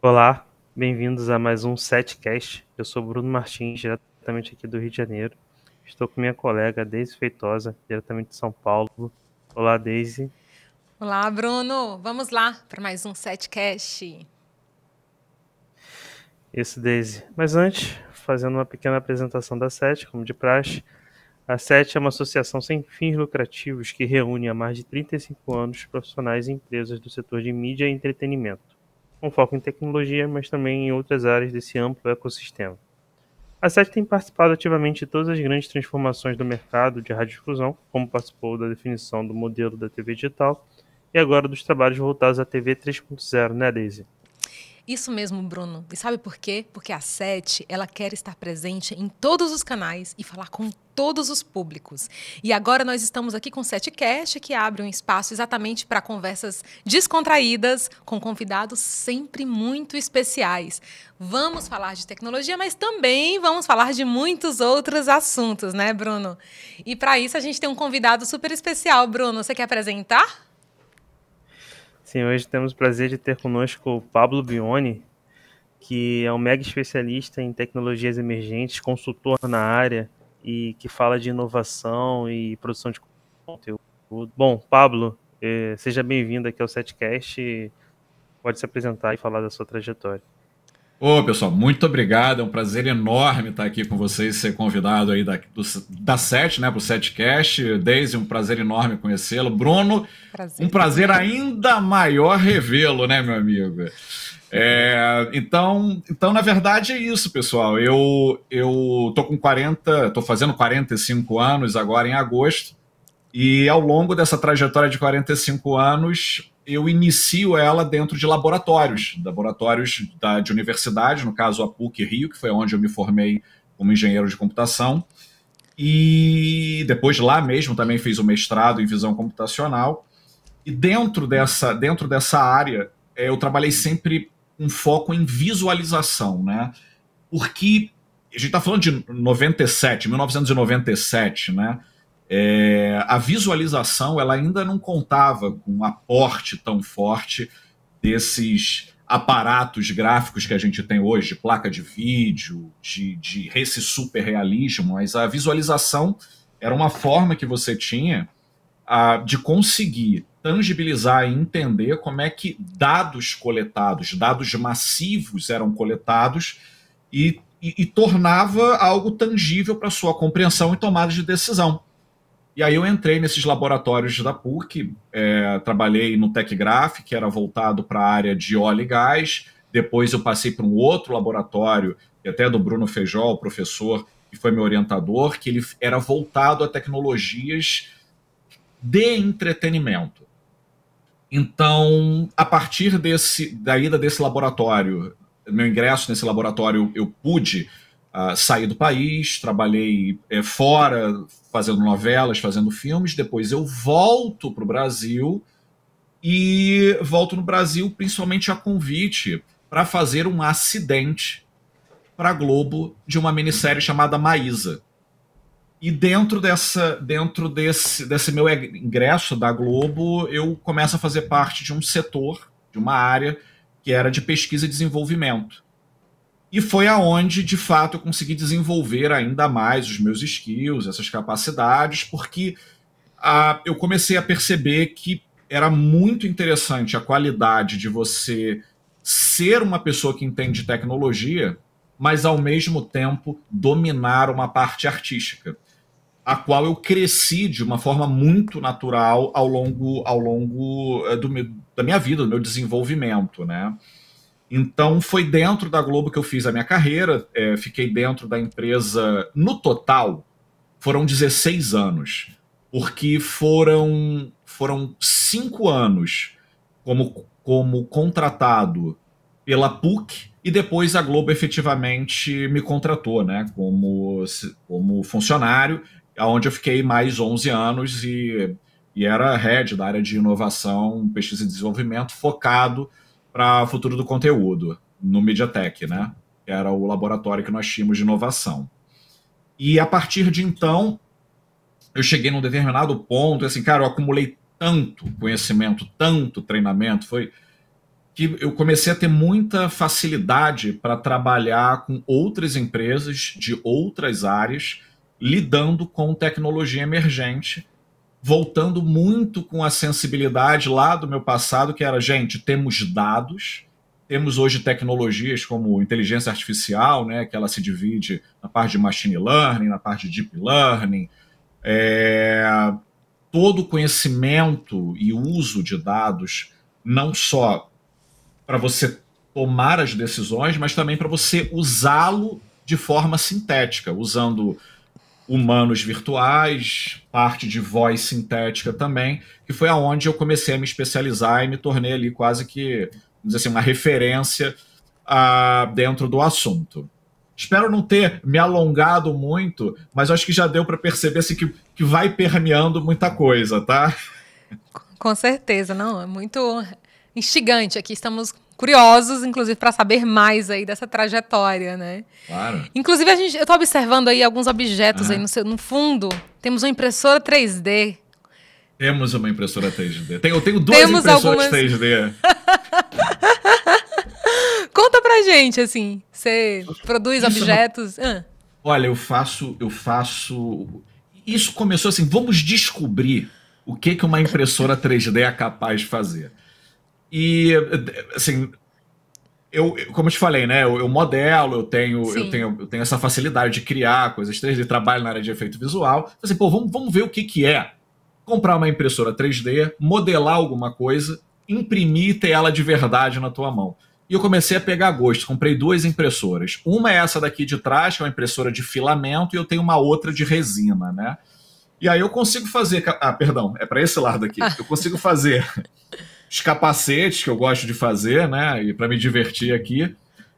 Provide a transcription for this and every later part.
Olá, bem-vindos a mais um Setcast. Eu sou Bruno Martins, diretamente aqui do Rio de Janeiro. Estou com minha colega Deise Feitosa, diretamente de São Paulo. Olá, Deise. Olá, Bruno. Vamos lá para mais um Setcast. Isso, Deise. Mas antes, fazendo uma pequena apresentação da SET, como de praxe. A SET é uma associação sem fins lucrativos que reúne há mais de 35 anos profissionais e empresas do setor de mídia e entretenimento, com foco em tecnologia, mas também em outras áreas desse amplo ecossistema. A SET tem participado ativamente de todas as grandes transformações do mercado de radiodifusão, como participou da definição do modelo da TV digital e agora dos trabalhos voltados à TV 3.0, né, Daisy? Isso mesmo, Bruno. E sabe por quê? Porque a SET, ela quer estar presente em todos os canais e falar com todos os públicos. E agora nós estamos aqui com o Setcast, que abre um espaço exatamente para conversas descontraídas, com convidados sempre muito especiais. Vamos falar de tecnologia, mas também vamos falar de muitos outros assuntos, né, Bruno? E para isso a gente tem um convidado super especial. Bruno, você quer apresentar? Sim, hoje temos o prazer de ter conosco o Pablo Bioni, que é um mega especialista em tecnologias emergentes, consultor na área e que fala de inovação e produção de conteúdo. Bom, Pablo, seja bem-vindo aqui ao Setcast e pode se apresentar e falar da sua trajetória. Ô, pessoal, muito obrigado. É um prazer enorme estar aqui com vocês, ser convidado aí da SET, né, para o SETcast. Deise, um prazer enorme conhecê-lo. Bruno, um prazer ainda maior revê-lo, né, meu amigo? Então, na verdade, é isso, pessoal. Eu tô fazendo 45 anos agora em agosto, e ao longo dessa trajetória de 45 anos, eu inicio ela dentro de laboratórios de universidade, no caso a PUC-Rio, que foi onde eu me formei como engenheiro de computação, e depois lá mesmo também fiz o mestrado em visão computacional, e dentro dessa área eu trabalhei sempre com foco em visualização, né? Porque a gente está falando de 1997, né? A visualização ela ainda não contava com um aporte tão forte desses aparatos gráficos que a gente tem hoje, de placa de vídeo, de esse super realismo, mas a visualização era uma forma que você tinha de conseguir tangibilizar e entender como é que dados coletados, dados massivos eram coletados e tornava algo tangível para sua compreensão e tomada de decisão. E aí eu entrei nesses laboratórios da PUC, trabalhei no TecGraph, que era voltado para a área de óleo e gás. Depois eu passei para um outro laboratório, que até do Bruno Feijó, o professor, que foi meu orientador, que ele era voltado a tecnologias de entretenimento. Então, a partir da ida desse laboratório, meu ingresso nesse laboratório, eu pude sair do país, trabalhei fora, fazendo novelas, fazendo filmes. Depois eu volto para o Brasil e volto no Brasil principalmente a convite para fazer um acidente para a Globo de uma minissérie chamada Maísa. E dentro desse meu ingresso da Globo, eu começo a fazer parte de um setor, de uma área que era de pesquisa e desenvolvimento. E foi aonde, de fato, eu consegui desenvolver ainda mais os meus skills, essas capacidades, porque eu comecei a perceber que era muito interessante a qualidade de você ser uma pessoa que entende tecnologia, mas, ao mesmo tempo, dominar uma parte artística, a qual eu cresci de uma forma muito natural ao longo da minha vida, do meu desenvolvimento, né? Então, foi dentro da Globo que eu fiz a minha carreira, fiquei dentro da empresa, no total, foram 16 anos, porque foram 5 anos como contratado pela PUC, e depois a Globo efetivamente me contratou, né, como funcionário, onde eu fiquei mais 11 anos e era head da área de inovação, pesquisa e desenvolvimento, focado para o futuro do conteúdo, no MediaTek, né? Que era o laboratório que nós tínhamos de inovação. E a partir de então, eu cheguei num determinado ponto, assim, cara, eu acumulei tanto conhecimento, tanto treinamento, que eu comecei a ter muita facilidade para trabalhar com outras empresas de outras áreas, lidando com tecnologia emergente, voltando muito com a sensibilidade lá do meu passado, que era, gente, temos dados, temos hoje tecnologias como inteligência artificial, né, que ela se divide na parte de machine learning, na parte de deep learning, todo o conhecimento e uso de dados, não só para você tomar as decisões, mas também para você usá-lo de forma sintética, usando humanos virtuais, parte de voz sintética também, que foi aonde eu comecei a me especializar e me tornei ali quase que, vamos dizer assim, uma referência dentro do assunto. Espero não ter me alongado muito, mas acho que já deu para perceber assim, que vai permeando muita coisa, tá? Com certeza, não, é muito instigante aqui, estamos curiosos, inclusive, para saber mais aí dessa trajetória, né? Claro. Inclusive, eu estou observando aí alguns objetos aí no fundo, temos uma impressora 3D. Temos uma impressora 3D. Eu tenho duas impressoras 3D. Conta pra gente, assim, você produz objetos? Olha, eu faço... Isso começou assim, vamos descobrir o que uma impressora 3D é capaz de fazer. E, assim, como eu te falei, né, eu modelo, eu tenho essa facilidade de criar coisas 3D, trabalho na área de efeito visual. Assim, pô, vamos ver o que é comprar uma impressora 3D, modelar alguma coisa, imprimir e ter ela de verdade na tua mão. E eu comecei a pegar gosto, comprei duas impressoras. Uma é essa daqui de trás, que é uma impressora de filamento, e eu tenho uma outra de resina, né? E aí eu consigo fazer... perdão, é para esse lado aqui. Eu consigo fazer os capacetes que eu gosto de fazer, né? E para me divertir aqui.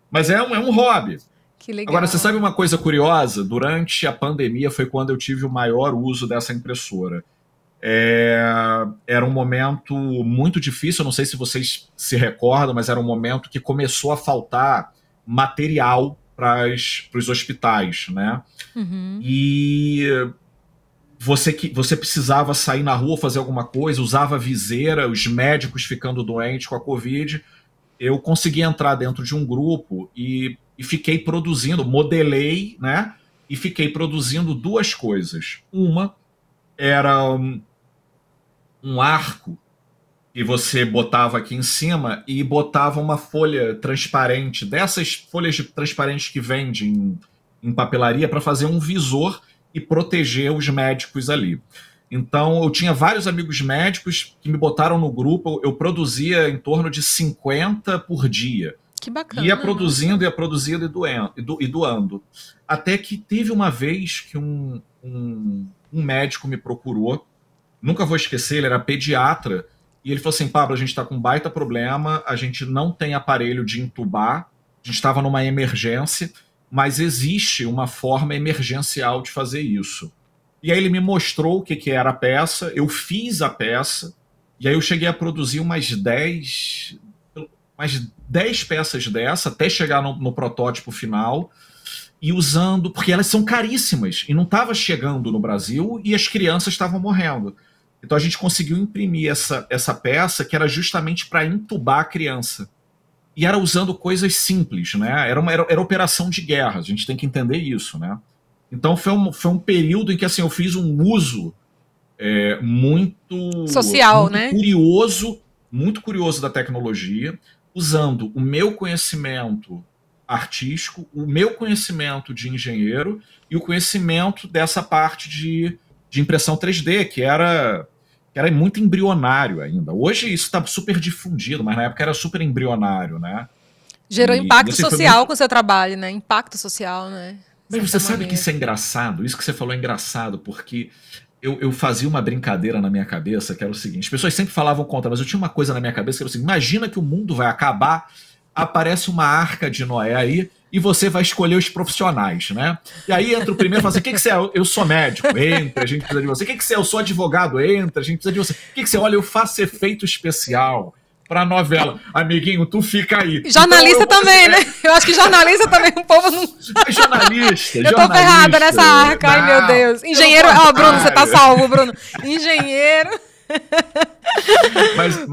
Mas é um hobby. Que legal. Agora, você sabe uma coisa curiosa? Durante a pandemia foi quando eu tive o maior uso dessa impressora. Era um momento muito difícil, eu não sei se vocês se recordam, mas era um momento que começou a faltar material para os hospitais, né? Uhum. E você precisava sair na rua, fazer alguma coisa, usava viseira, os médicos ficando doentes com a Covid. Eu consegui entrar dentro de um grupo e fiquei produzindo, modelei, né? E fiquei produzindo duas coisas. Uma era um arco que você botava aqui em cima e botava uma folha transparente, dessas folhas transparentes que vendem em papelaria, para fazer um visor e proteger os médicos ali. Então, eu tinha vários amigos médicos que me botaram no grupo, eu produzia em torno de 50 por dia. Que bacana. Ia produzindo e doando. Até que teve uma vez que um médico me procurou, nunca vou esquecer, ele era pediatra, e ele falou assim, Pablo, a gente está com um baita problema, a gente não tem aparelho de entubar, a gente estava numa emergência, mas existe uma forma emergencial de fazer isso. E aí ele me mostrou o que era a peça, eu fiz a peça, e aí eu cheguei a produzir umas 10 peças dessa, até chegar no protótipo final, e usando, porque elas são caríssimas, e não estava chegando no Brasil, e as crianças estavam morrendo. Então a gente conseguiu imprimir essa peça, que era justamente para entubar a criança. E era usando coisas simples, né? Era operação de guerra, a gente tem que entender isso, né? Então foi um período em que assim, eu fiz um uso muito social, muito né? Muito curioso da tecnologia, usando o meu conhecimento artístico, o meu conhecimento de engenheiro e o conhecimento dessa parte de impressão 3D, que era muito embrionário ainda. Hoje isso está super difundido, mas na época era super embrionário, né? Gerou impacto social com o seu trabalho, né? Impacto social, né? Mas você sabe que isso é engraçado? Isso que você falou é engraçado, porque eu fazia uma brincadeira na minha cabeça, que era o seguinte, as pessoas sempre falavam contra, mas eu tinha uma coisa na minha cabeça que era o seguinte, imagina que o mundo vai acabar, aparece uma arca de Noé aí, e você vai escolher os profissionais, né? E aí entra o primeiro e fala assim, o que você é? Eu sou médico, entra, a gente precisa de você. O que você é? Eu sou advogado, entra, a gente precisa de você. O que você é? Olha, eu faço efeito especial pra novela. Amiguinho, tu fica aí. Jornalista então, também, né? Eu acho que jornalista também, o povo não... Jornalista, eu tô ferrada nessa arca, ai meu Deus. Engenheiro, Bruno, você tá salvo, Bruno. Engenheiro...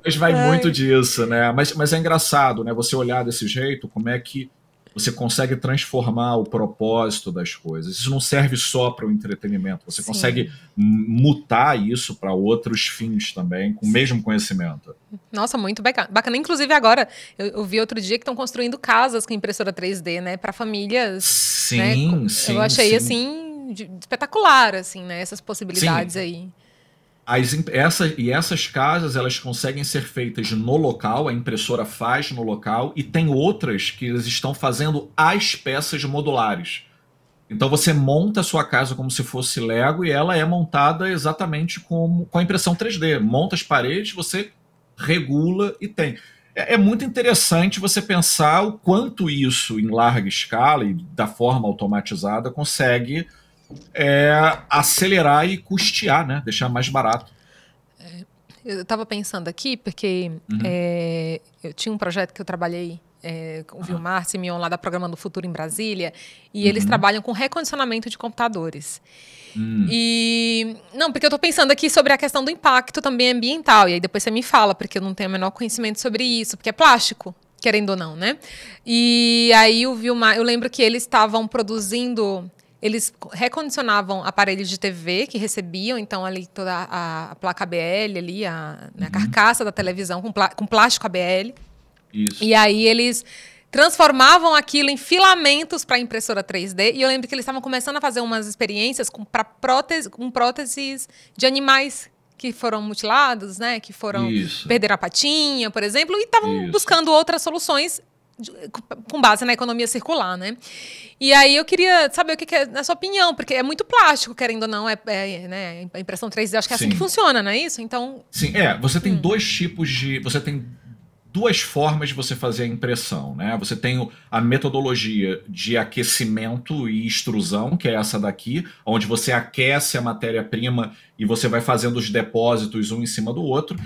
Mas vai muito disso, né? Mas é engraçado, né? Você olhar desse jeito, como é que você consegue transformar o propósito das coisas. Isso não serve só para o entretenimento. Você Sim. consegue mutar isso para outros fins também, com o mesmo conhecimento. Nossa, muito bacana. Inclusive agora, eu vi outro dia que estão construindo casas com impressora 3D, né? Para famílias. Sim, né? sim. Eu achei, sim. assim, espetacular, assim, né? Essas possibilidades Sim. aí. Essas casas, elas conseguem ser feitas no local, a impressora faz no local, e tem outras que eles estão fazendo as peças modulares. Então você monta a sua casa como se fosse Lego e ela é montada exatamente com a impressão 3D. Monta as paredes, você regula e tem. É muito interessante você pensar o quanto isso, em larga escala e da forma automatizada, consegue acelerar e custear, né? Deixar mais barato. Eu estava pensando aqui, porque eu tinha um projeto que eu trabalhei com o Vilmar Simeon, lá da Programa do Futuro em Brasília, e eles trabalham com recondicionamento de computadores. E não, porque eu estou pensando aqui sobre a questão do impacto também ambiental, e aí depois você me fala, porque eu não tenho o menor conhecimento sobre isso, porque é plástico, querendo ou não, né? E aí o Vilmar, eu lembro que eles estavam produzindo... Eles recondicionavam aparelhos de TV que recebiam, então, ali toda a placa ABL, ali, a carcaça da televisão com plástico ABL. Isso. E aí eles transformavam aquilo em filamentos para impressora 3D. E eu lembro que eles estavam começando a fazer umas experiências com próteses de animais que foram mutilados, né? Que foram perder a patinha, por exemplo, e estavam buscando outras soluções com base na economia circular, né? E aí eu queria saber o que é a sua opinião, porque é muito plástico, querendo ou não, né? A impressão 3D, acho que é assim que funciona, não é isso? Então... Sim, você tem dois tipos de... Você tem duas formas de você fazer a impressão, né? Você tem a metodologia de aquecimento e extrusão, que é essa daqui, onde você aquece a matéria-prima e você vai fazendo os depósitos um em cima do outro,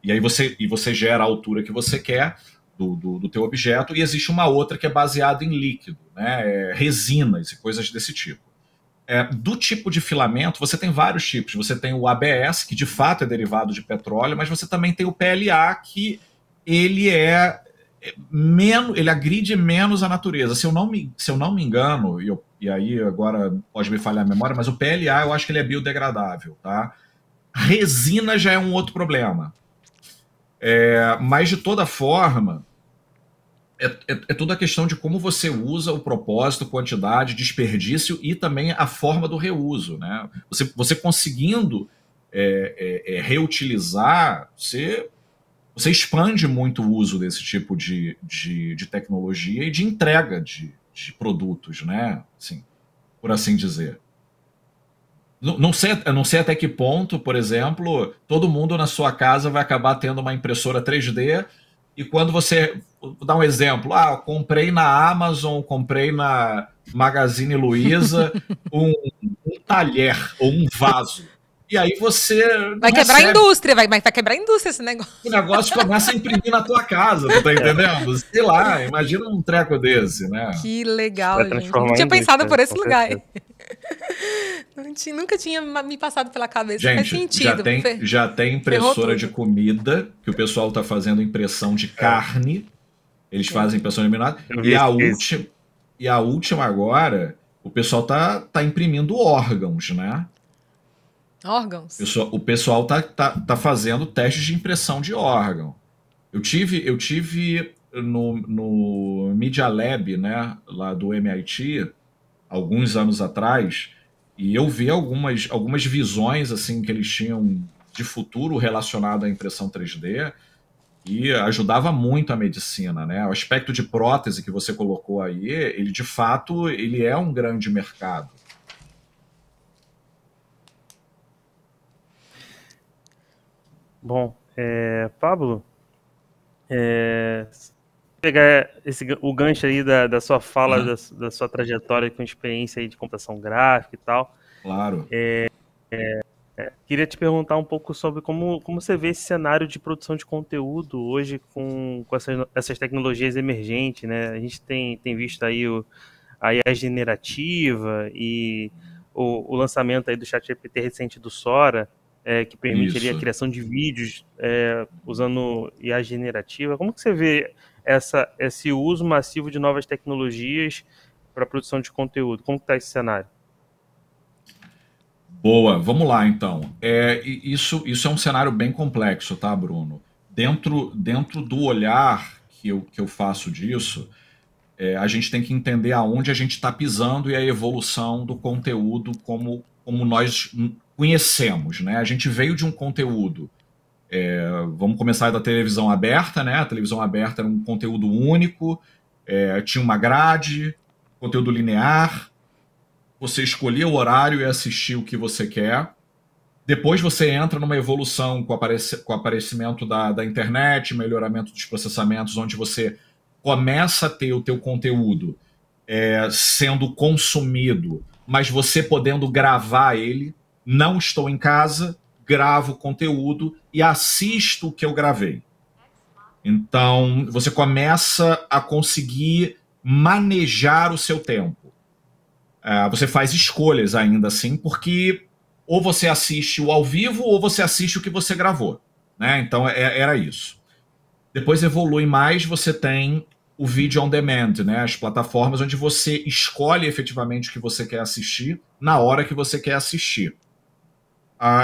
e aí você gera a altura que você quer do teu objeto, e existe uma outra que é baseada em líquido, né? Resinas e coisas desse tipo. Do tipo de filamento, você tem vários tipos. Você tem o ABS, que de fato é derivado de petróleo, mas você também tem o PLA, que ele ele agride menos a natureza. Se eu não me engano, e aí agora pode me falhar a memória, mas o PLA eu acho que ele é biodegradável, tá? Resina já é um outro problema. Mas de toda forma, é toda a questão de como você usa o propósito, quantidade, desperdício e também a forma do reuso, né? Você conseguindo reutilizar, você expande muito o uso desse tipo de tecnologia e de entrega de produtos, né? Assim, por assim dizer. Eu não sei até que ponto, por exemplo, todo mundo na sua casa vai acabar tendo uma impressora 3D e quando você... Vou dar um exemplo. Comprei na Amazon, comprei na Magazine Luiza um talher ou um vaso. E aí você... Vai quebrar a indústria, vai quebrar a indústria esse negócio. O negócio começa a imprimir na tua casa, tu tá entendendo? Sei lá, imagina um treco desse, né? Que legal, gente. Não tinha pensado por esse lugar. Nunca tinha me passado pela cabeça. Gente, faz sentido. Já tem impressora de comida, que o pessoal tá fazendo impressão de carne. Eles fazem impressão eliminada. E a última agora, o pessoal tá imprimindo órgãos, né? Órgãos? O pessoal tá fazendo testes de impressão de órgão. Eu tive no Media Lab, né, lá do MIT, alguns anos atrás, e eu vi algumas visões assim que eles tinham de futuro relacionado à impressão 3D e ajudava muito a medicina, né? O aspecto de prótese que você colocou aí, ele de fato ele é um grande mercado. Bom, Pablo, pegar o gancho aí da sua fala, da sua trajetória com experiência aí de computação gráfica e tal. Claro. Queria te perguntar um pouco sobre como você vê esse cenário de produção de conteúdo hoje com essas tecnologias emergentes, né? A gente tem visto aí a IA generativa e o lançamento aí do ChatGPT recente do Sora. que permite ali a Isso. criação de vídeos usando IA generativa. Como que você vê esse uso massivo de novas tecnologias para a produção de conteúdo? Como está esse cenário? Boa, vamos lá então. Isso é um cenário bem complexo, tá, Bruno? Dentro do olhar que eu faço disso, a gente tem que entender aonde a gente está pisando e a evolução do conteúdo como nós conhecemos, né? A gente veio de um conteúdo, vamos começar da televisão aberta, né? A televisão aberta era um conteúdo único, tinha uma grade, conteúdo linear, você escolhia o horário e assistia o que você quer. Depois você entra numa evolução com o aparecimento da internet, melhoramento dos processamentos, onde você começa a ter o teu conteúdo sendo consumido, mas você podendo gravar ele. Não estou em casa, gravo o conteúdo e assisto o que eu gravei. Então, você começa a conseguir manejar o seu tempo. Você faz escolhas ainda assim, porque ou você assiste o ao vivo ou você assiste o que você gravou, né? Então era isso. Depois evolui mais, você tem o vídeo on demand, né? As plataformas onde você escolhe efetivamente o que você quer assistir na hora que você quer assistir.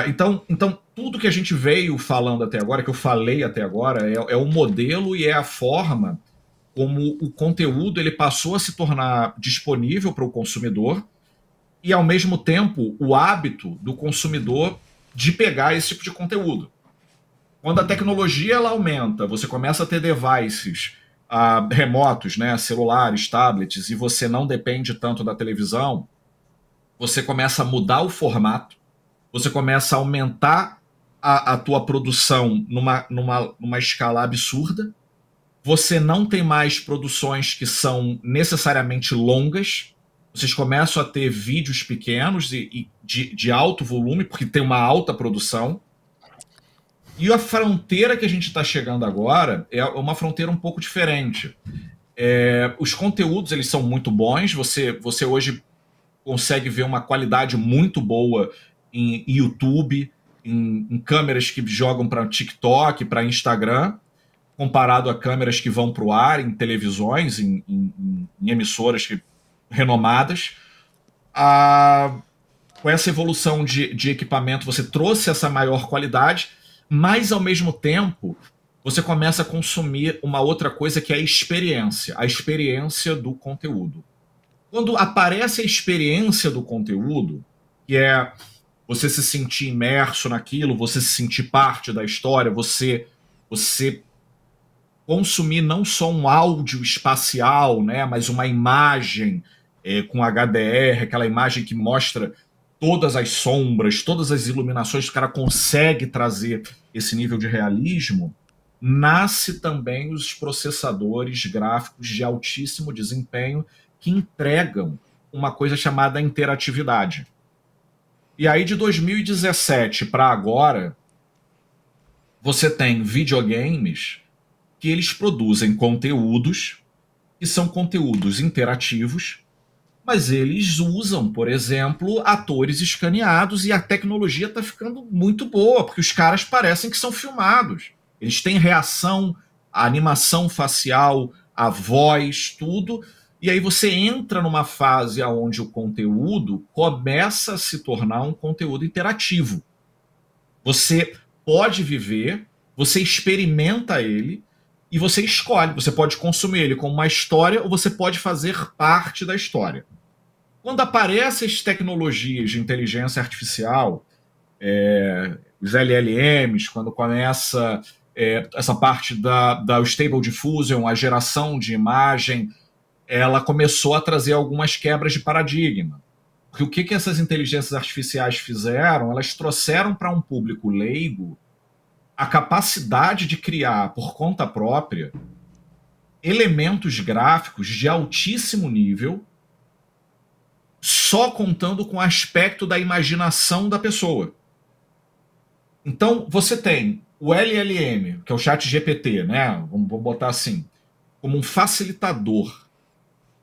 Então, tudo que a gente veio falando até agora, que eu falei até agora, é o modelo e é a forma como o conteúdo ele passou a se tornar disponível para o consumidor e, ao mesmo tempo, o hábito do consumidor de pegar esse tipo de conteúdo. Quando a tecnologia ela aumenta, você começa a ter devices remotos, né, celulares, tablets, e você não depende tanto da televisão, você começa a mudar o formato, você começa a aumentar a tua produção numa escala absurda, você não tem mais produções que são necessariamente longas, vocês começam a ter vídeos pequenos e de alto volume, porque tem uma alta produção. E a fronteira que a gente está chegando agora é uma fronteira um pouco diferente. Os conteúdos eles são muito bons, você hoje consegue ver uma qualidade muito boa em YouTube, em câmeras que jogam para TikTok, para Instagram, comparado a câmeras que vão para o ar, em televisões, em emissoras renomadas. Com essa evolução de equipamento, você trouxe essa maior qualidade, mas, ao mesmo tempo, você começa a consumir uma outra coisa que é a experiência do conteúdo. Quando aparece a experiência do conteúdo, que é você se sentir imerso naquilo, você se sentir parte da história, você consumir não só um áudio espacial, né, mas uma imagem com HDR, aquela imagem que mostra todas as sombras, todas as iluminações, que o cara consegue trazer esse nível de realismo, nasce também os processadores gráficos de altíssimo desempenho que entregam uma coisa chamada interatividade. E aí, de 2017 para agora, você tem videogames que eles produzem conteúdos que são conteúdos interativos, mas eles usam, por exemplo, atores escaneados e a tecnologia está ficando muito boa, porque os caras parecem que são filmados. Eles têm reação, a animação facial, a voz, tudo. E aí você entra numa fase onde o conteúdo começa a se tornar um conteúdo interativo. Você pode viver, você experimenta ele e você escolhe. Você pode consumir ele como uma história ou você pode fazer parte da história. Quando aparecem as tecnologias de inteligência artificial, os LLMs, quando começa essa parte da Stable Diffusion, a geração de imagem, ela começou a trazer algumas quebras de paradigma. Porque o que essas inteligências artificiais fizeram? Elas trouxeram para um público leigo a capacidade de criar, por conta própria, elementos gráficos de altíssimo nível, só contando com o aspecto da imaginação da pessoa. Então, você tem o LLM, que é o ChatGPT, né? Vamos botar assim, como um facilitador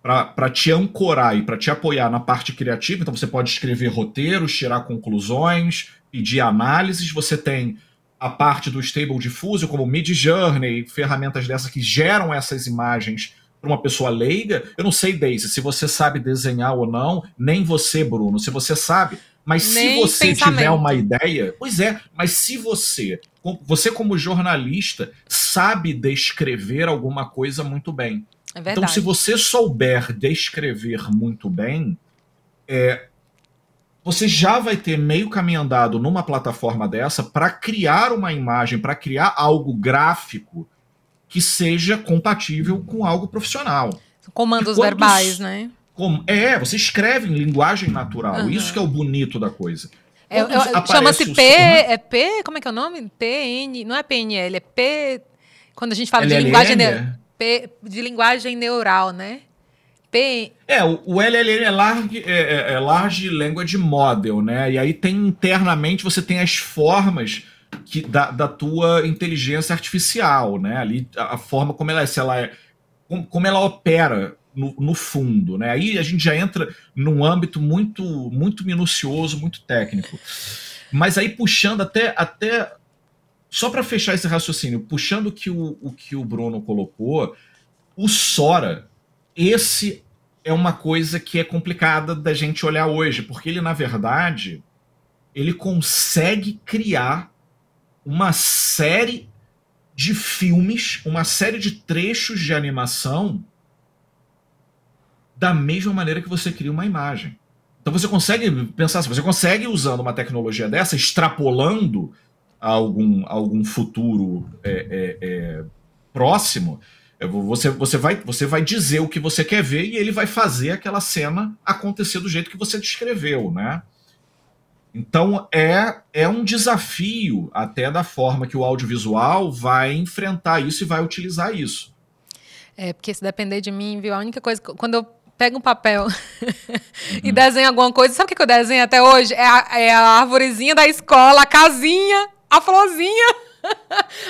para te ancorar e para te apoiar na parte criativa. Então você pode escrever roteiros, tirar conclusões, pedir análises. Você tem a parte do Stable Diffusion, como Midjourney, ferramentas dessas que geram essas imagens para uma pessoa leiga. Eu não sei, Daisy, se você sabe desenhar ou não, nem você, Bruno, se você sabe, mas Nem se você pensamento. tiver uma ideia, pois é, mas se você como jornalista sabe descrever alguma coisa muito bem. É verdade. Então, se você souber descrever muito bem, você já vai ter meio caminho andado numa plataforma dessa para criar uma imagem, para criar algo gráfico que seja compatível com algo profissional. Comandos verbais, né? Você escreve em linguagem natural. Isso que é o bonito da coisa. Chama-se P, como é que é o nome? PN, não é PNL, é P, quando a gente fala de linguagem, P, de linguagem neural, né? O LLM é Large Language Model, né? E aí internamente você tem as formas da tua inteligência artificial, né? Ali a forma como como ela opera no fundo, né? Aí a gente já entra num âmbito muito, muito minucioso, muito técnico. Mas aí puxando até só para fechar esse raciocínio, puxando o que o Bruno colocou, o Sora, esse é uma coisa que é complicada da gente olhar hoje, porque ele, na verdade, ele consegue criar uma série de filmes, uma série de trechos de animação da mesma maneira que você cria uma imagem. Então você consegue pensar assim, você consegue, usando uma tecnologia dessa, extrapolando a algum futuro próximo, você vai dizer o que você quer ver e ele vai fazer aquela cena acontecer do jeito que você descreveu, né? Então é um desafio até da forma que o audiovisual vai enfrentar isso e vai utilizar isso. Porque se depender de mim, viu? A única coisa, quando eu pego um papel e desenho alguma coisa, sabe o que eu desenho até hoje? É a arvorezinha da escola, a casinha, a florzinha.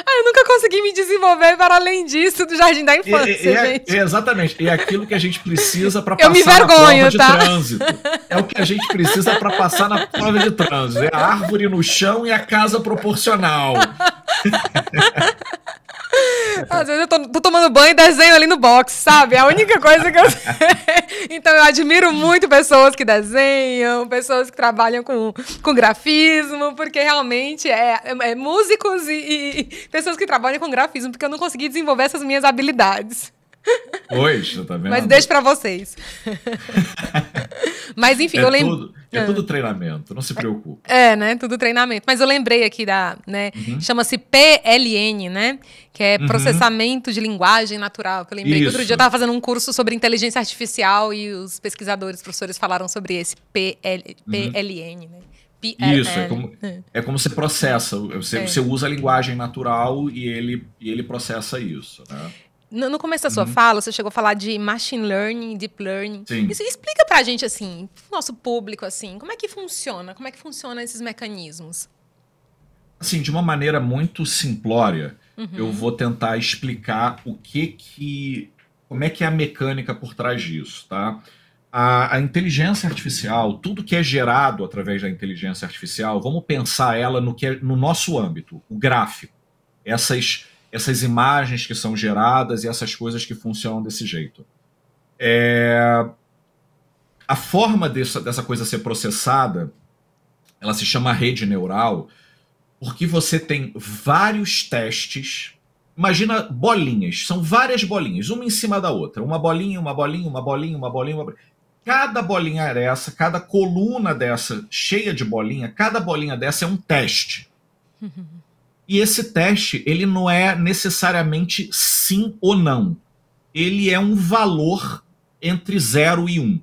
Eu nunca consegui me desenvolver para além disso do Jardim da Infância, gente. Exatamente. É aquilo que a gente precisa para passar me vergonho, na prova de trânsito. É o que a gente precisa para passar na prova de trânsito. É a árvore no chão e a casa proporcional. Às vezes eu tô tomando banho e desenho ali no box, sabe? É a única coisa que eu sei. Então eu admiro muito pessoas que desenham, pessoas que trabalham com grafismo, porque realmente músicos e pessoas que trabalham com grafismo, porque eu não consegui desenvolver essas minhas habilidades. Pois, tá vendo? Mas deixo pra vocês. Mas enfim, eu lembro. É tudo treinamento, não se preocupe. Né? Tudo treinamento. Mas eu lembrei aqui né? Chama-se PLN, né? Que é processamento de linguagem natural. Que eu lembrei que outro dia eu estava fazendo um curso sobre inteligência artificial e os pesquisadores, professores falaram sobre esse PLN, né? Isso, é como você processa. Você usa a linguagem natural e ele processa isso, né? No começo da sua fala, você chegou a falar de machine learning, deep learning. Sim. Isso explica pra gente, assim, pro nosso público, assim, como é que funciona? Como é que funcionam esses mecanismos? Assim, de uma maneira muito simplória, eu vou tentar explicar como é que é a mecânica por trás disso, tá? A inteligência artificial, tudo que é gerado através da inteligência artificial, vamos pensar ela no nosso âmbito, o gráfico. Essas imagens que são geradas e essas coisas que funcionam desse jeito. A forma dessa coisa ser processada, ela se chama rede neural, porque você tem vários testes. Imagina bolinhas, são várias bolinhas, uma em cima da outra. Uma bolinha, uma bolinha, uma bolinha, uma bolinha, uma bolinha. Cada bolinha dessa, cada coluna dessa cheia de bolinha, cada bolinha dessa é um teste. E esse teste, ele não é necessariamente sim ou não. Ele é um valor entre 0 e 1.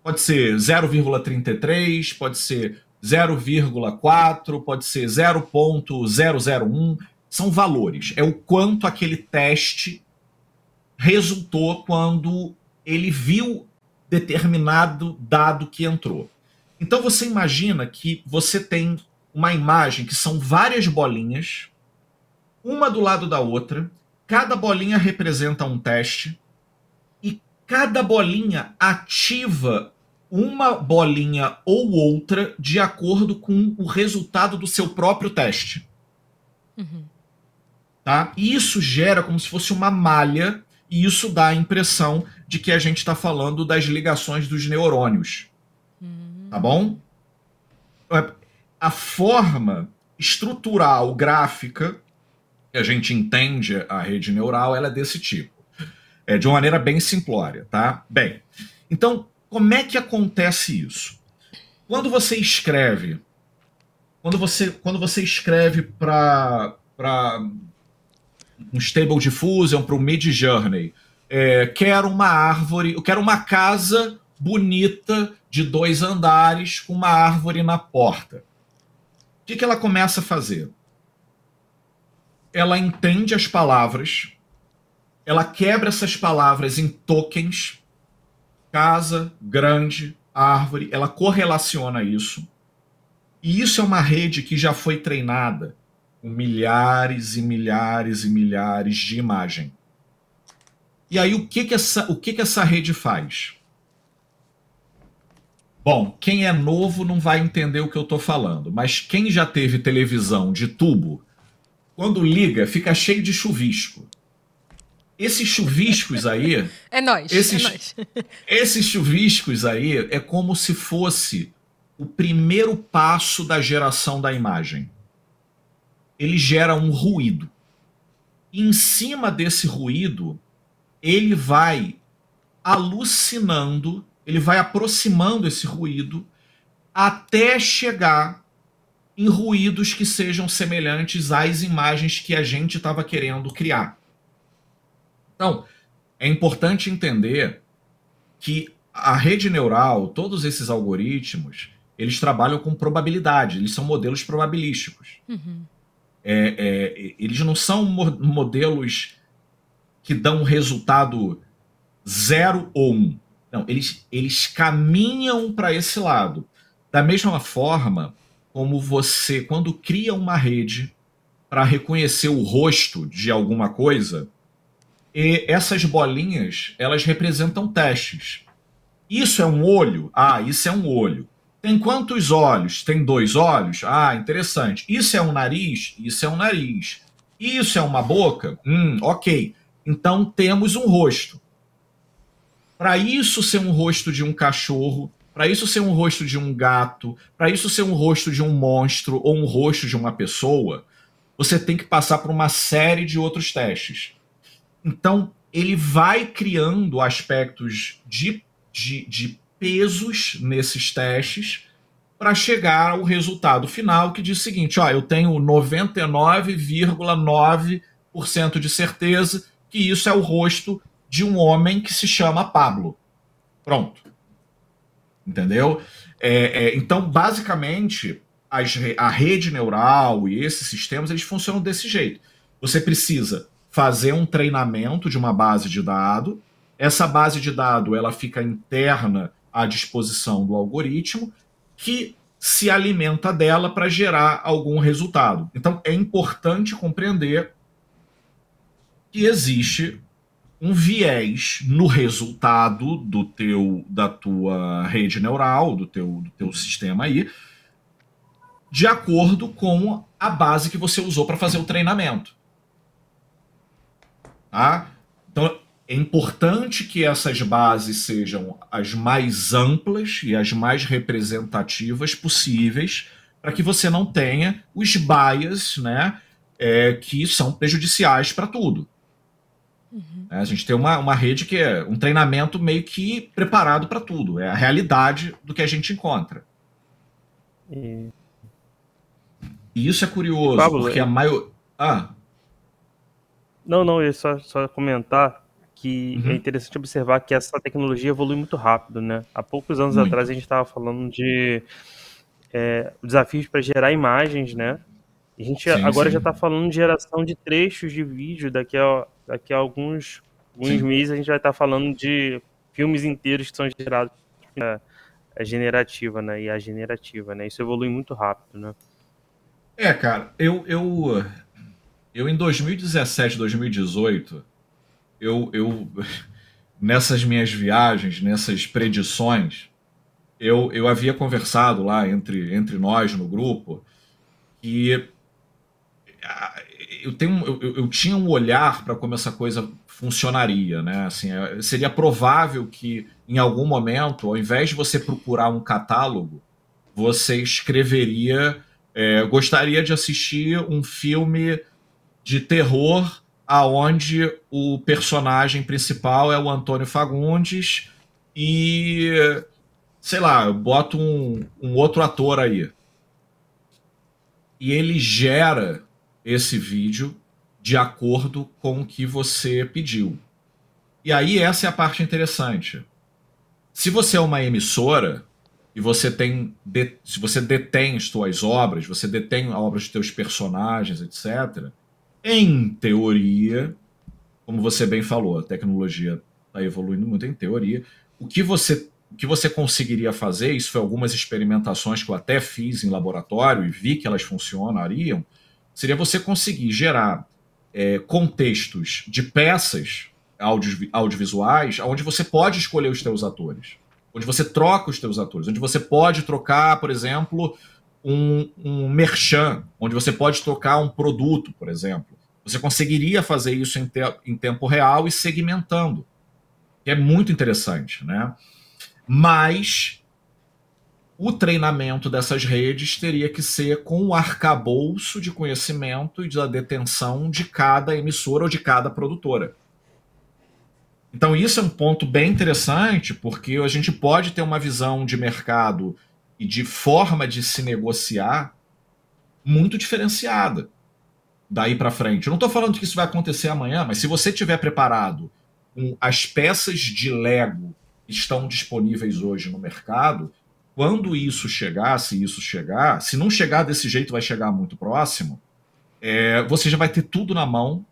Pode ser 0,33, pode ser 0,4, pode ser 0,001. São valores. É o quanto aquele teste resultou quando ele viu determinado dado que entrou. Então você imagina que você tem uma imagem que são várias bolinhas, uma do lado da outra, cada bolinha representa um teste, e cada bolinha ativa uma bolinha ou outra de acordo com o resultado do seu próprio teste. Uhum. Tá? E isso gera como se fosse uma malha, e isso dá a impressão de que a gente está falando das ligações dos neurônios. Tá bom? A forma estrutural, gráfica, que a gente entende a rede neural, ela é desse tipo. É de uma maneira bem simplória, tá? Bem, então, como é que acontece isso? Quando você escreve para um Stable Diffusion, para o Midjourney, quero uma árvore, eu quero uma casa bonita de 2 andares com uma árvore na porta. O que ela começa a fazer? Ela entende as palavras, ela quebra essas palavras em tokens, casa, grande, árvore, ela correlaciona isso. E isso é uma rede que já foi treinada com milhares e milhares e milhares de imagem. E aí, o que essa rede faz? Bom, quem é novo não vai entender o que eu estou falando, mas quem já teve televisão de tubo, quando liga, fica cheio de chuvisco. Esses chuviscos aí... É nóis, é nóis. Esses chuviscos aí é como se fosse o primeiro passo da geração da imagem. Ele gera um ruído. E em cima desse ruído, ele vai alucinando, ele vai aproximando esse ruído até chegar em ruídos que sejam semelhantes às imagens que a gente estava querendo criar. Então, é importante entender que a rede neural, todos esses algoritmos, eles trabalham com probabilidade, eles são modelos probabilísticos. Uhum. Eles não são modelos que dão um resultado 0 ou 1. Não, eles caminham para esse lado. Da mesma forma como você, quando cria uma rede para reconhecer o rosto de alguma coisa, e essas bolinhas, elas representam testes. Isso é um olho? Ah, isso é um olho. Tem quantos olhos? Tem 2 olhos? Ah, interessante. Isso é um nariz? Isso é um nariz. Isso é uma boca? Ok. Então temos um rosto. Para isso ser um rosto de um cachorro, para isso ser um rosto de um gato, para isso ser um rosto de um monstro ou um rosto de uma pessoa, você tem que passar por uma série de outros testes. Então, ele vai criando aspectos de pesos nesses testes para chegar ao resultado final que diz o seguinte, ó, eu tenho 99,9% de certeza que isso é o rosto de um homem que se chama Pablo. Pronto. Entendeu? Então, basicamente, a rede neural e esses sistemas, eles funcionam desse jeito. Você precisa fazer um treinamento de uma base de dados. Essa base de dados ela fica interna à disposição do algoritmo, que se alimenta dela para gerar algum resultado. Então, é importante compreender que existe um viés no resultado da tua rede neural, do teu sistema aí, de acordo com a base que você usou para fazer o treinamento. Tá? Então, é importante que essas bases sejam as mais amplas e as mais representativas possíveis para que você não tenha os bias, né, que são prejudiciais para tudo. Uhum. A gente tem uma rede que é um treinamento meio que preparado para tudo. É a realidade do que a gente encontra. E isso é curioso, Pablo, porque a maior... Não, eu ia só comentar que é interessante observar que essa tecnologia evolui muito rápido, né? Há poucos anos atrás a gente estava falando de desafios para gerar imagens, né? A gente agora já está falando de geração de trechos de vídeo. Daqui a alguns meses a gente vai estar falando de filmes inteiros que são gerados a generativa, né? E a generativa, né? Isso evolui muito rápido, né? Cara, eu em 2017, 2018, nessas minhas viagens, nessas predições, eu havia conversado lá entre nós no grupo que eu tinha um olhar para como essa coisa funcionaria, né? Assim, seria provável que em algum momento, ao invés de você procurar um catálogo, você escreveria, gostaria de assistir um filme de terror aonde o personagem principal é o Antônio Fagundes e, sei lá, eu boto um outro ator aí. E ele gera esse vídeo de acordo com o que você pediu. E aí essa é a parte interessante. Se você é uma emissora e você se você detém as suas obras, você detém a obra dos seus personagens, etc., em teoria, como você bem falou, a tecnologia está evoluindo muito em teoria, o que você conseguiria fazer, isso foi algumas experimentações que eu até fiz em laboratório e vi que elas funcionariam, seria você conseguir gerar contextos de peças audiovisuais onde você pode escolher os teus atores, onde você troca os teus atores, onde você pode trocar, por exemplo, um merchan, onde você pode trocar um produto, por exemplo. Você conseguiria fazer isso em tempo real e segmentando, que é muito interessante, né? Mas o treinamento dessas redes teria que ser com o arcabouço de conhecimento e da detenção de cada emissora ou de cada produtora. Então isso é um ponto bem interessante, porque a gente pode ter uma visão de mercado e de forma de se negociar muito diferenciada daí para frente. Eu não estou falando que isso vai acontecer amanhã, mas se você tiver preparado com as peças de Lego que estão disponíveis hoje no mercado, quando isso chegar, se não chegar desse jeito, vai chegar muito próximo, você já vai ter tudo na mão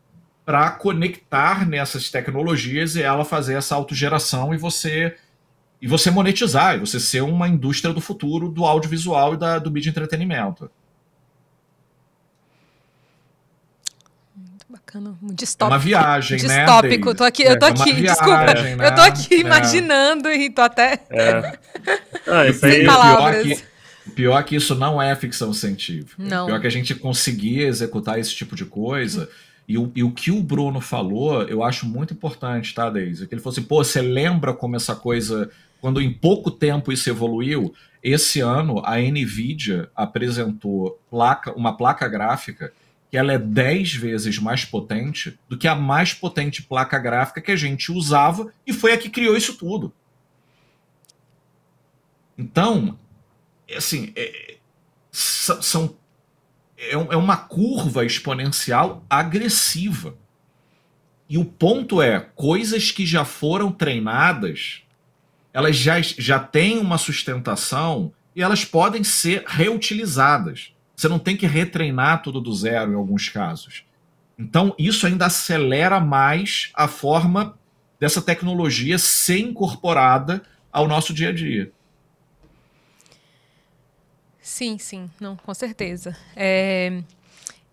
para conectar nessas tecnologias e ela fazer essa autogeração e você monetizar, e você ser uma indústria do futuro do audiovisual e do mídia entretenimento. Bacana, distópico. É uma viagem, distópico, né? Tô aqui, eu tô aqui, desculpa. Né? Eu tô aqui imaginando e tô até sem palavras. Pior que isso não é ficção científica. Não. Pior que a gente conseguir executar esse tipo de coisa. E o que o Bruno falou, eu acho muito importante, tá, Deise? Que ele falou assim, pô, você lembra como essa coisa, quando em pouco tempo isso evoluiu? Esse ano, a NVIDIA apresentou uma placa gráfica que ela é 10 vezes mais potente do que a mais potente placa gráfica que a gente usava e foi a que criou isso tudo. Então, assim, é uma curva exponencial agressiva. E o ponto é, coisas que já foram treinadas, elas já têm uma sustentação e elas podem ser reutilizadas. Você não tem que retreinar tudo do zero em alguns casos. Então, isso ainda acelera mais a forma dessa tecnologia ser incorporada ao nosso dia a dia. Sim, não, com certeza.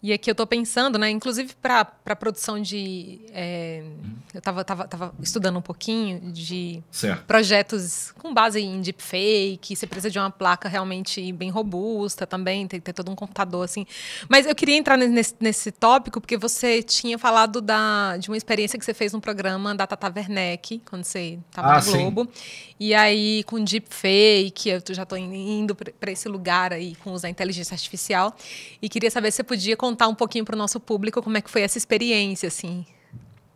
E aqui eu estou pensando, né, inclusive para a produção de... eu estava estudando um pouquinho de projetos com base em deepfake, você precisa de uma placa realmente bem robusta também, tem que ter todo um computador, assim. Mas eu queria entrar nesse tópico, porque você tinha falado de uma experiência que você fez no programa da Tata Werneck, quando você estava no Globo. Sim. E aí, com deepfake, eu já estou indo para esse lugar aí, com usar inteligência artificial, e queria saber se você podia contar um pouquinho para o nosso público como é que foi essa experiência, assim.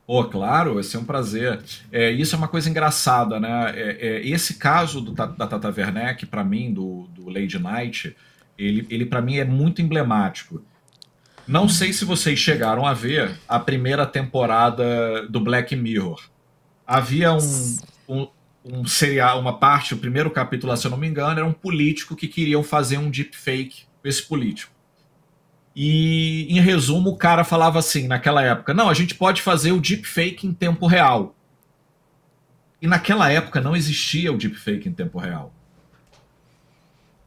Pô, claro, vai ser um prazer. Isso é uma coisa engraçada, né? Esse caso da Tata Werneck, para mim, do Lady Night, ele para mim é muito emblemático. Não sei se vocês chegaram a ver a primeira temporada do Black Mirror. Havia um serial, uma parte, o primeiro capítulo, se eu não me engano, era um político que queriam fazer um deepfake com esse político. E, em resumo, o cara falava assim, naquela época, não, a gente pode fazer o deepfake em tempo real. E naquela época não existia o deepfake em tempo real.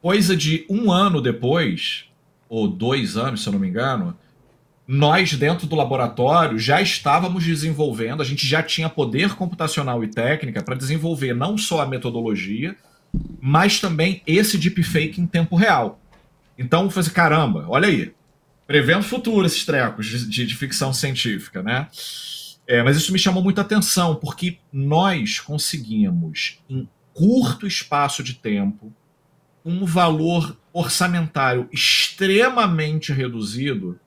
Coisa de 1 ano depois, ou 2 anos, se eu não me engano, nós, dentro do laboratório, já estávamos desenvolvendo, a gente já tinha poder computacional e técnica para desenvolver não só a metodologia, mas também esse deepfake em tempo real. Então, eu falei assim, caramba, olha aí, prevendo o futuro esses trecos de ficção científica, né? Mas isso me chamou muita atenção, porque nós conseguimos, em curto espaço de tempo, um valor orçamentário extremamente reduzido,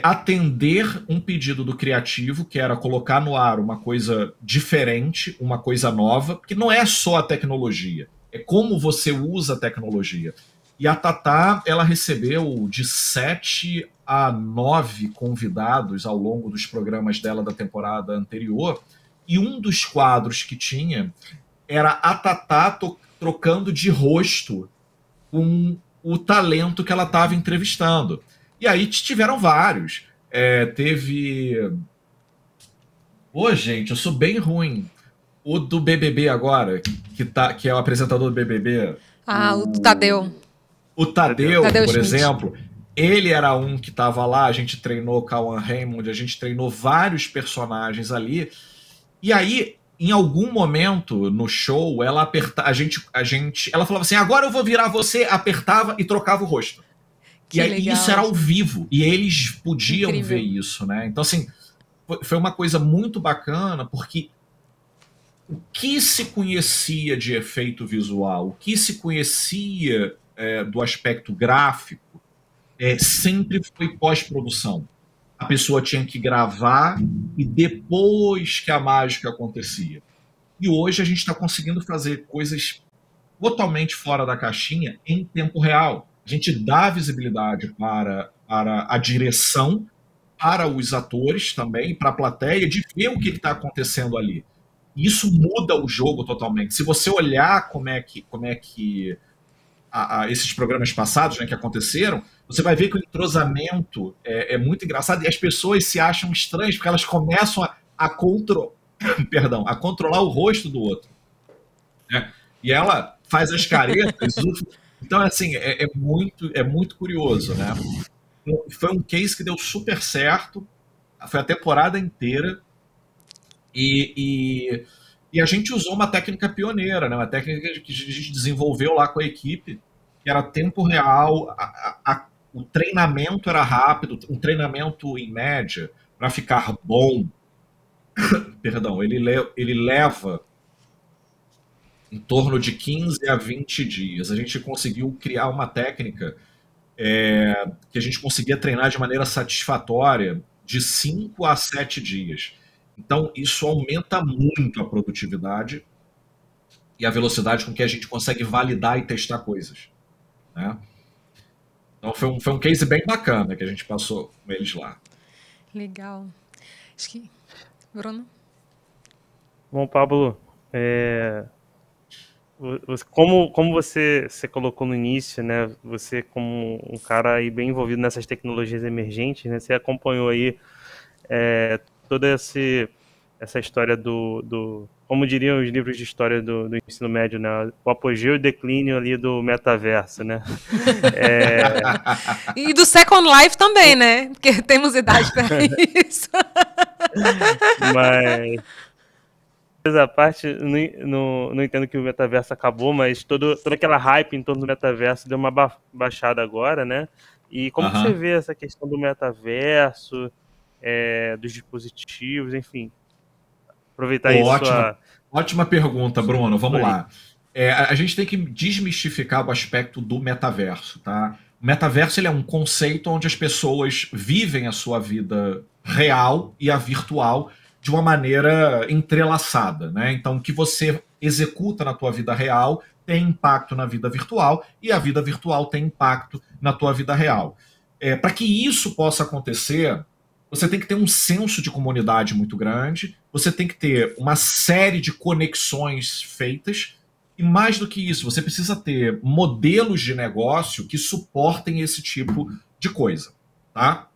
atender um pedido do criativo, que era colocar no ar uma coisa diferente, uma coisa nova, porque não é só a tecnologia, é como você usa a tecnologia. E a Tatá, ela recebeu de 7 a 9 convidados ao longo dos programas dela da temporada anterior, e um dos quadros que tinha era a Tatá trocando de rosto com o talento que ela estava entrevistando. E aí tiveram vários. Teve... Pô, gente, eu sou bem ruim. O do BBB agora, que é o apresentador do BBB. O Tadeu. O Tadeu, por Schmidt. exemplo, ele era um que estava lá, a gente treinou Cauã Raymond, a gente treinou vários personagens ali. E aí, em algum momento no show, ela ela falava assim, agora eu vou virar você, apertava e trocava o rosto. E aí, legal, isso era ao vivo, e eles podiam Incrível. ver isso, né? Então, assim, foi uma coisa muito bacana, porque o que se conhecia de efeito visual, o que se conhecia do aspecto gráfico, sempre foi pós-produção. A pessoa tinha que gravar e depois que a mágica acontecia. E hoje a gente está conseguindo fazer coisas totalmente fora da caixinha em tempo real. A gente dá visibilidade para a direção, para os atores também, para a plateia, de ver o que está acontecendo ali. Isso muda o jogo totalmente. Se você olhar como é que esses programas passados, né, que aconteceram, você vai ver que o entrosamento é muito engraçado e as pessoas se acham estranhas porque elas começam a controlar o rosto do outro. Né? E ela faz as caretas. Então, assim, é muito curioso, né? Foi um case que deu super certo, foi a temporada inteira, e a gente usou uma técnica pioneira, né? Uma técnica que a gente desenvolveu lá com a equipe, que era tempo real, o treinamento era rápido, um treinamento em média, para ficar bom, perdão, ele leva em torno de 15 a 20 dias. A gente conseguiu criar uma técnica que a gente conseguia treinar de maneira satisfatória de 5 a 7 dias. Então, isso aumenta muito a produtividade e a velocidade com que a gente consegue validar e testar coisas. Né? Então, foi um case bem bacana que a gente passou com eles lá. Legal. Acho que... Bruno? Bom, Pablo, como você colocou no início, né? Você como um cara aí bem envolvido nessas tecnologias emergentes, né? Você acompanhou aí toda essa história como diriam os livros de história do ensino médio, né? O apogeu e declínio ali do metaverso, né? E do Second Life também, né? Porque temos idade para isso. Mas a parte, não entendo que o metaverso acabou, mas toda aquela hype em torno do metaverso deu uma baixada agora, né? E como você vê essa questão do metaverso, dos dispositivos, enfim, aproveitar isso. Ótima pergunta, Bruno. Vamos lá. A gente tem que desmistificar o aspecto do metaverso, tá? O metaverso ele é um conceito onde as pessoas vivem a sua vida real e a virtual de uma maneira entrelaçada, né? Então, o que você executa na tua vida real tem impacto na vida virtual e a vida virtual tem impacto na tua vida real. Para que isso possa acontecer, você tem que ter um senso de comunidade muito grande, você tem que ter uma série de conexões feitas, e mais do que isso, você precisa ter modelos de negócio que suportem esse tipo de coisa, tá?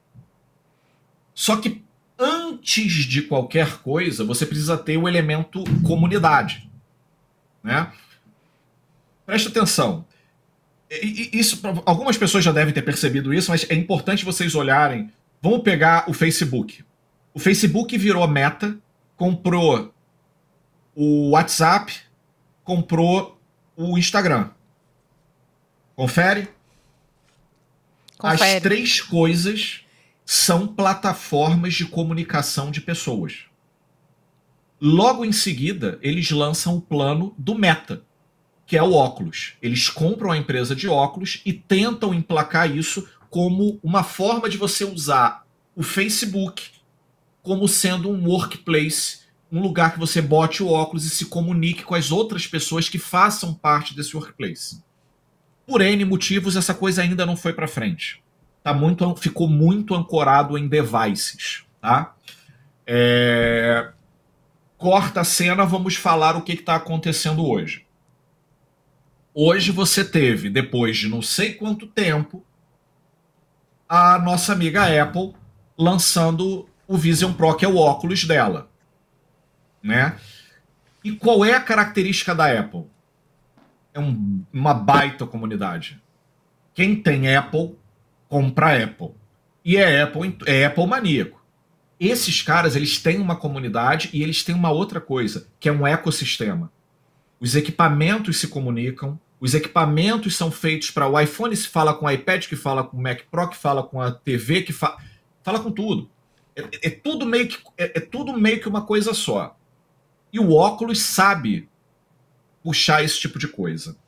Só que antes de qualquer coisa, você precisa ter o elemento comunidade, né? Presta atenção. Isso, algumas pessoas já devem ter percebido isso, mas é importante vocês olharem Vamos pegar o Facebook. O Facebook virou Meta, comprou o WhatsApp, comprou o Instagram. Confere? Confere. As três coisas são plataformas de comunicação de pessoas. Logo em seguida, eles lançam o plano do Meta, que é o óculos. Eles compram a empresa de óculos e tentam emplacar isso como uma forma de você usar o Facebook como sendo um workplace, um lugar que você bote o óculos e se comunique com as outras pessoas que façam parte desse workplace. Por N motivos, essa coisa ainda não foi para frente. Ficou muito ancorado em devices. Tá? Corta a cena, vamos falar o que está acontecendo hoje. Hoje você teve, depois de não sei quanto tempo, a nossa amiga Apple lançando o Vision Pro, que é o óculos dela. Né? E qual é a característica da Apple? É uma baita comunidade. Quem tem Apple, compra Apple. E é Apple maníaco. Esses caras, eles têm uma comunidade e eles têm uma outra coisa, que é um ecossistema. Os equipamentos se comunicam, os equipamentos são feitos para o iPhone, se fala com o iPad, que fala com o Mac Pro, que fala com a TV, que fala com tudo. É tudo meio que uma coisa só. E o óculos sabe puxar esse tipo de coisa.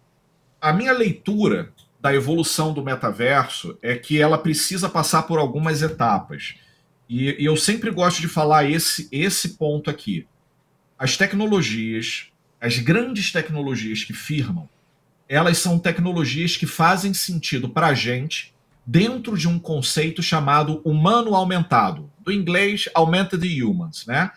A minha leitura da evolução do metaverso é que ela precisa passar por algumas etapas. E eu sempre gosto de falar esse ponto aqui. As tecnologias, as grandes tecnologias que firmam, elas são tecnologias que fazem sentido para a gente dentro de um conceito chamado humano aumentado. Do inglês, Augmented Humans, né?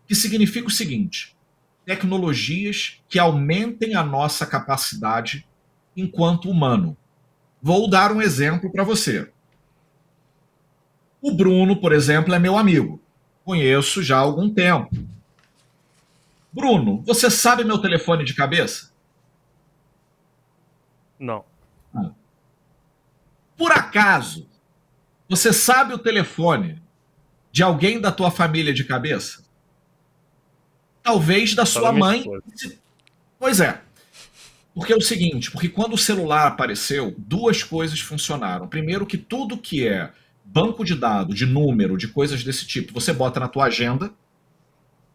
Que significa o seguinte: tecnologias que aumentem a nossa capacidade enquanto humano. Vou dar um exemplo para você. O Bruno, por exemplo, é meu amigo. Conheço já há algum tempo. Bruno, você sabe meu telefone de cabeça? Não. Por acaso, você sabe o telefone de alguém da tua família de cabeça? Talvez da sua mãe. Pois é. Porque é o seguinte, porque quando o celular apareceu, duas coisas funcionaram. Primeiro, que tudo que é banco de dados, de número, de coisas desse tipo, você bota na tua agenda.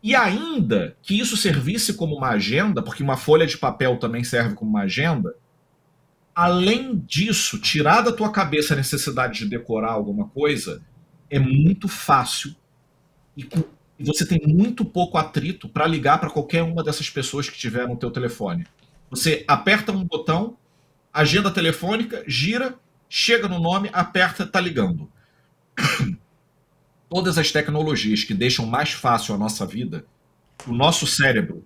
E ainda que isso servisse como uma agenda, porque uma folha de papel também serve como uma agenda, além disso, tirar da tua cabeça a necessidade de decorar alguma coisa é muito fácil e você tem muito pouco atrito para ligar para qualquer uma dessas pessoas que tiver no teu telefone. Você aperta um botão, agenda telefônica, gira, chega no nome, aperta, tá ligando. Todas as tecnologias que deixam mais fácil a nossa vida, o nosso cérebro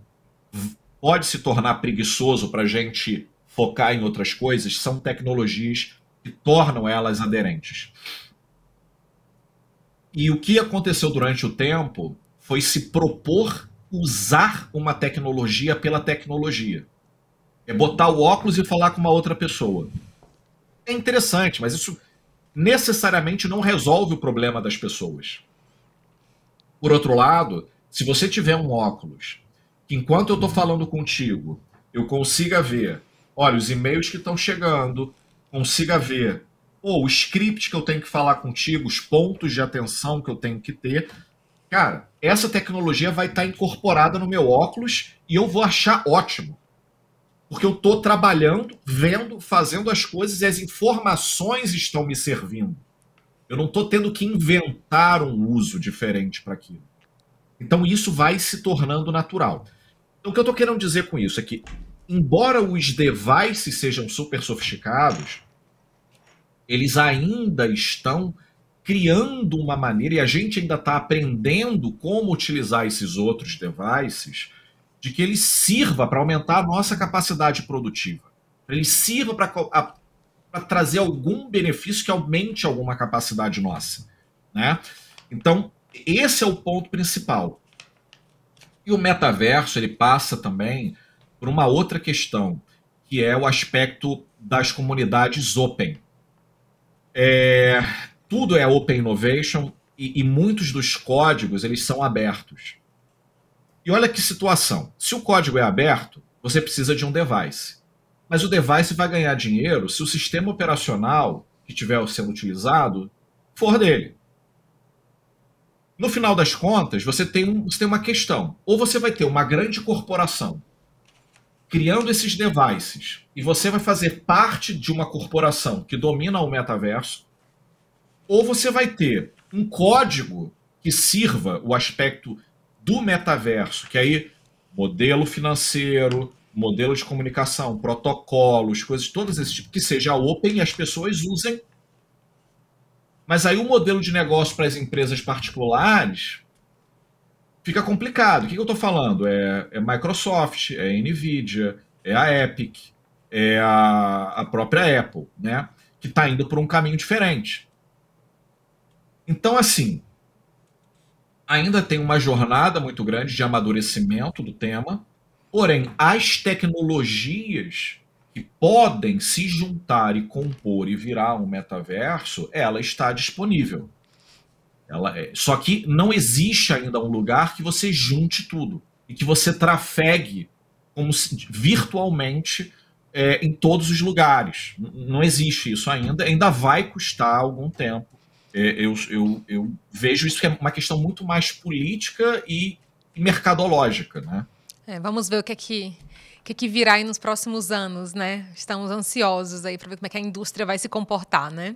pode se tornar preguiçoso para a gente focar em outras coisas, são tecnologias que tornam elas aderentes. E o que aconteceu durante o tempo foi se propor usar uma tecnologia pela tecnologia. É botar o óculos e falar com uma outra pessoa. É interessante, mas isso necessariamente não resolve o problema das pessoas. Por outro lado, se você tiver um óculos, que enquanto eu estou falando contigo, eu consiga ver, olha, os e-mails que estão chegando, consiga ver, o script que eu tenho que falar contigo, os pontos de atenção que eu tenho que ter, cara, essa tecnologia vai estar incorporada no meu óculos e eu vou achar ótimo. Porque eu estou trabalhando, vendo, fazendo as coisas e as informações estão me servindo. Eu não estou tendo que inventar um uso diferente para aquilo. Então isso vai se tornando natural. Então o que eu estou querendo dizer com isso é que, embora os devices sejam super sofisticados, eles ainda estão criando uma maneira, e a gente ainda está aprendendo como utilizar esses outros devices, de que ele sirva para aumentar a nossa capacidade produtiva. Ele sirva para trazer algum benefício que aumente alguma capacidade nossa. Né? Então, esse é o ponto principal. E o metaverso, ele passa também por uma outra questão, que é o aspecto das comunidades open. tudo é open innovation e muitos dos códigos eles são abertos. E olha que situação. Se o código é aberto, você precisa de um device. Mas o device vai ganhar dinheiro se o sistema operacional que estiver sendo utilizado for dele. No final das contas, você tem uma questão. Ou você vai ter uma grande corporação criando esses devices e você vai fazer parte de uma corporação que domina o metaverso, ou você vai ter um código que sirva o aspecto do metaverso, que aí modelo financeiro, modelo de comunicação, protocolos, coisas todas esse tipo, que seja open e as pessoas usem. Mas aí o modelo de negócio para as empresas particulares fica complicado. O que eu estou falando? É Microsoft, é Nvidia, é a Epic, é a própria Apple, né? Que está indo por um caminho diferente. Então, assim, ainda tem uma jornada muito grande de amadurecimento do tema, porém, as tecnologias que podem se juntar e compor e virar um metaverso, ela está disponível. Só que não existe ainda um lugar que você junte tudo e que você trafegue virtualmente em todos os lugares. Não existe isso ainda vai custar algum tempo. Eu vejo isso que é uma questão muito mais política e mercadológica, né? Vamos ver o que virá aí nos próximos anos, né? Estamos ansiosos aí para ver como é que a indústria vai se comportar, né?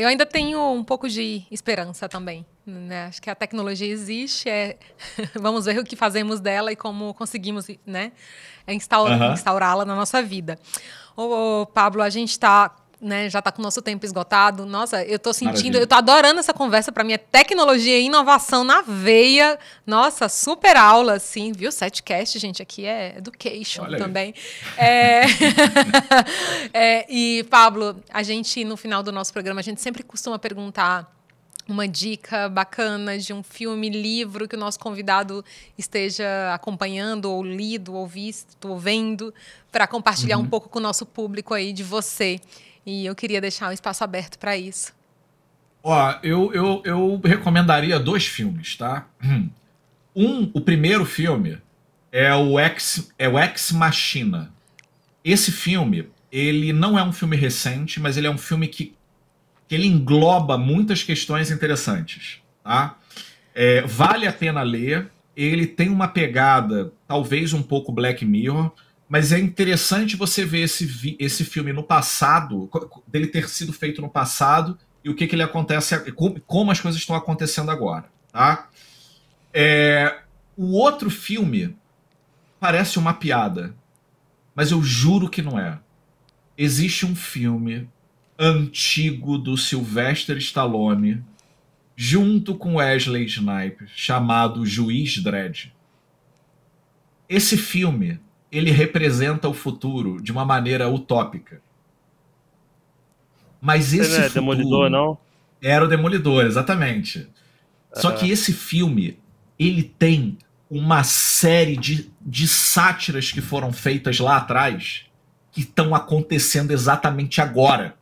Eu ainda tenho um pouco de esperança também, né? Acho que a tecnologia existe, vamos ver o que fazemos dela e como conseguimos, né, instaurá-la na nossa vida. Ô, Pablo, a gente está... né, já está com o nosso tempo esgotado. Nossa, eu estou sentindo, Maravilha. Eu estou adorando essa conversa. Para mim é tecnologia e inovação na veia. Nossa, super aula, assim, viu? Setcast, gente, aqui é education. Olha também. E, Pablo, a gente, no final do nosso programa, a gente sempre costuma perguntar uma dica bacana de um filme, livro que o nosso convidado esteja acompanhando, ou lido, ou visto, ou vendo, para compartilhar um pouco com o nosso público aí de você. E eu queria deixar um espaço aberto para isso. Eu recomendaria 2 filmes, tá? O primeiro filme é o Ex Machina. Esse filme, ele não é um filme recente, mas ele é um filme que ele engloba muitas questões interessantes, tá? Vale a pena ler. Ele tem uma pegada, talvez um pouco Black Mirror, mas é interessante você ver esse filme no passado, dele ter sido feito no passado e o que ele acontece, como as coisas estão acontecendo agora, tá? O outro filme parece uma piada, mas eu juro que não é. Existe um filme antigo do Sylvester Stallone junto com Wesley Snipes chamado Juiz Dredd. Esse filme ele representa o futuro de uma maneira utópica. Mas esse não é futuro... Demolidor, não? Era o Demolidor, exatamente. Só que esse filme, ele tem uma série de sátiras que foram feitas lá atrás que estão acontecendo exatamente agora.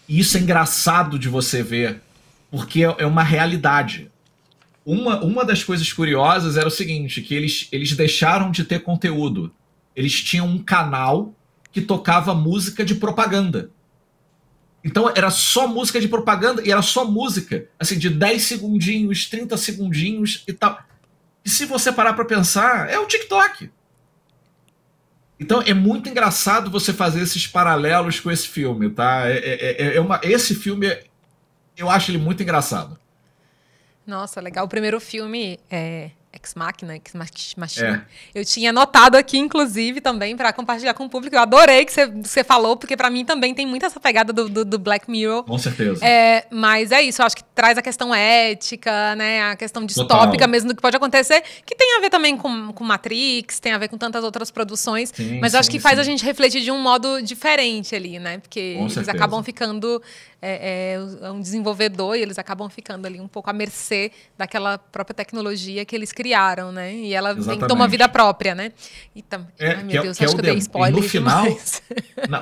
E isso é engraçado de você ver, porque é uma realidade. Uma das coisas curiosas era o seguinte, que eles deixaram de ter conteúdo. Eles tinham um canal que tocava música de propaganda. Então era só música de propaganda e era só música, assim, de 10 segundinhos, 30 segundinhos e tal. E se você parar pra pensar, é o TikTok. Então é muito engraçado você fazer esses paralelos com esse filme, tá? Esse filme, eu acho ele muito engraçado. Nossa, legal. O primeiro filme é Ex Machina. Eu tinha anotado aqui, inclusive, também para compartilhar com o público. Eu adorei que você falou, porque para mim também tem muito essa pegada do Black Mirror. Com certeza. Mas é isso, eu acho que traz a questão ética, né, a questão distópica mesmo do que pode acontecer, que tem a ver também com Matrix, tem a ver com tantas outras produções, mas eu acho que faz a gente refletir de um modo diferente ali, né, porque eles acabam ficando... um desenvolvedor e eles acabam ficando ali um pouco à mercê daquela própria tecnologia que eles criaram, né? E ela toma vida própria, né? Então, meu Deus, acho que eu dei spoiler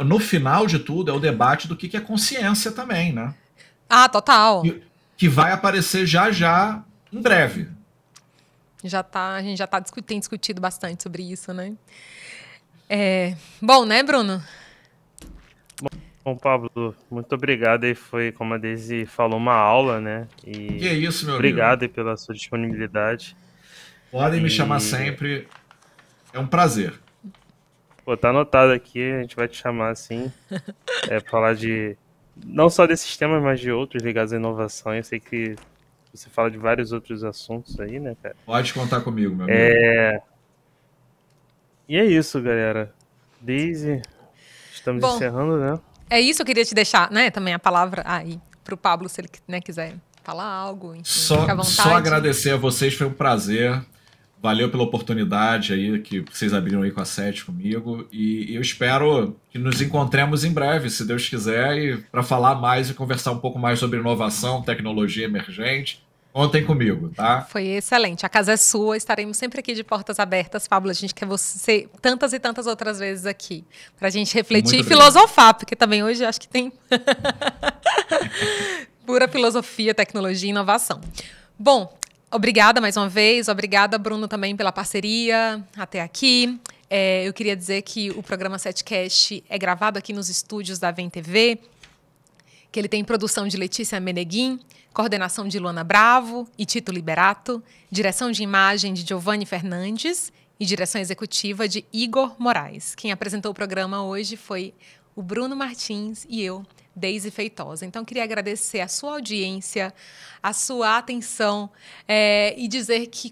no final de tudo é o debate do que é consciência também, né? Ah, total. Que vai aparecer já em breve. A gente já tem discutido bastante sobre isso, né? Bom, né, Bruno? Bom, Pablo, muito obrigado. E foi, como a Daisy falou, uma aula, né? E que é isso, meu obrigado amigo. Pela sua disponibilidade. Podem me chamar sempre. É um prazer. Pô, tá anotado aqui, a gente vai te chamar assim. Falar de não só desses temas, mas de outros ligados à inovação. Eu sei que você fala de vários outros assuntos aí, né, cara? Pode contar comigo, meu amigo. E é isso, galera. Daisy, estamos encerrando, né? É isso, eu queria te deixar, né, também a palavra aí pro Pablo, se ele, né, quiser falar algo, enfim, fica à vontade. Só agradecer a vocês, foi um prazer. Valeu pela oportunidade aí que vocês abriram aí com a Sete comigo. E eu espero que nos encontremos em breve, se Deus quiser, e para falar mais e conversar um pouco mais sobre inovação, tecnologia emergente. Contem comigo, tá? Foi excelente. A casa é sua, estaremos sempre aqui de portas abertas. Pablo, a gente quer você tantas e tantas outras vezes aqui, para a gente refletir e filosofar, porque também hoje acho que tem pura filosofia, tecnologia e inovação. Bom, obrigada mais uma vez. Obrigada, Bruno, também pela parceria até aqui. Eu queria dizer que o programa Setcast é gravado aqui nos estúdios da Vem TV, que ele tem produção de Letícia Meneguin, coordenação de Luana Bravo e Tito Liberato, direção de imagem de Giovanni Fernandes e direção executiva de Igor Moraes. Quem apresentou o programa hoje foi o Bruno Martins e eu, Daisy Feitosa. Então, queria agradecer a sua audiência, a sua atenção e dizer que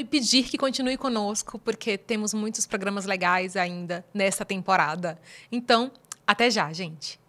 pedir que continue conosco, porque temos muitos programas legais ainda nessa temporada. Então, até já, gente!